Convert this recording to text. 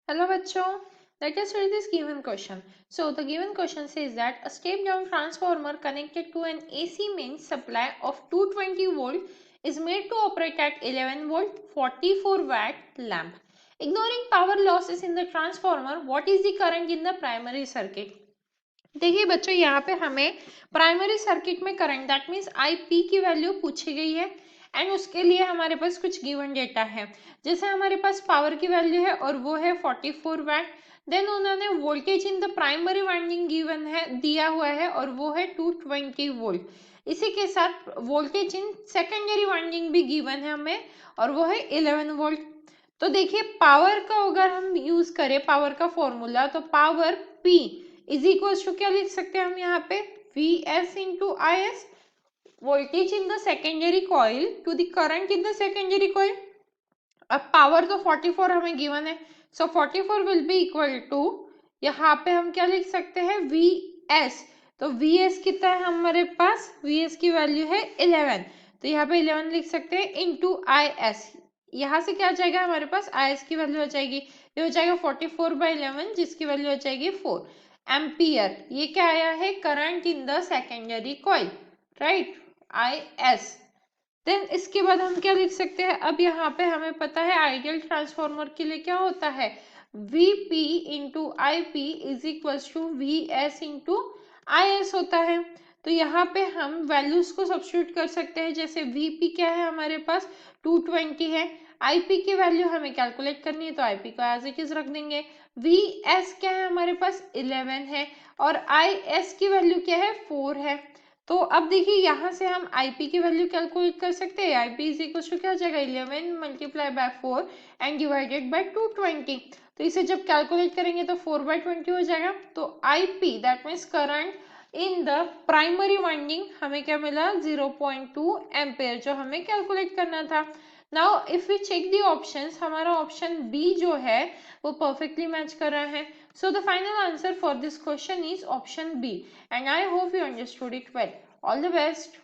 Hello बच्चों, let us read this given question. So the given question says that a step down transformer connected to an AC mains supply of 220 volt is made to operate at 11 volt 44 watt lamp. Ignoring power losses in the transformer, what is the current in the primary circuit? देखिए बच्चों, यहाँ पे हमें primary circuit में current that means IP की value पूछी गई है एंड उसके लिए हमारे पास कुछ गिवन डेटा है। जैसे हमारे पास पावर की वैल्यू है और वो है 44 वैट। देन उन्होंने voltage in the primary winding given है, दिया हुआ है और वो है 220 वोल्ट। इसी के साथ वोल्टेज इन सेकेंडरी वाइंडिंग भी गिवन है हमें और वो है 11 वोल्ट। तो देखिए पावर का अगर हम यूज करें पावर का फॉर्मूला, तो power P is equal to क्या लिख सकते हैं हम यहाँ पे Vs into I S, voltage in the secondary coil to the current in the secondary coil. अब पावर तो 44 हमें गिवन है, so 44 will be equal to, यहाँ पे हम क्या लिख सकते हैं Vs। तो Vs कितना है हमारे पास, Vs की वैल्यू है 11, तो यहाँ पे 11 लिख सकते हैं इंटू आई एस। यहाँ से क्या आ जाएगा हमारे पास, आई एस की वैल्यू आ जाएगी, ये हो जाएगा 44/11 जिसकी वैल्यू आ जाएगी 4 एम्पियर। ये क्या आया है, current in the secondary coil, right, I S. Then इसके बाद हम क्या लिख सकते हैं, अब यहाँ पे हमें पता है आइडियल ट्रांसफॉर्मर के लिए क्या होता है, Vp into I P is equal to V S into I S होता है। तो यहाँ पे हम वैल्यूज को सब्स्टिट्यूट कर सकते हैं, जैसे Vp क्या है हमारे पास 220 है, Ip की वैल्यू हमें कैलकुलेट करनी है तो Ip को एज इट इज रख देंगे। Vs क्या है हमारे पास 11 है और Is की वैल्यू क्या है 4 है। तो अब देखिए यहाँ से हम IP की वैल्यू कैलकुलेट कर सकते हैं, IP इज इक्वल टू क्या हो जाएगा 11 multiply by 4 and divided by 220। तो इसे जब कैलकुलेट करेंगे तो 4/20 हो जाएगा। तो IP that means current in the primary winding हमें क्या मिला 0.2 एम्पेयर, जो हमें कैलकुलेट करना था। Now if we check the options, हमारा ऑप्शन बी जो है वो परफेक्टली मैच कर रहा है। So the final answer for this question is option B, and I hope you understood it well. All the best.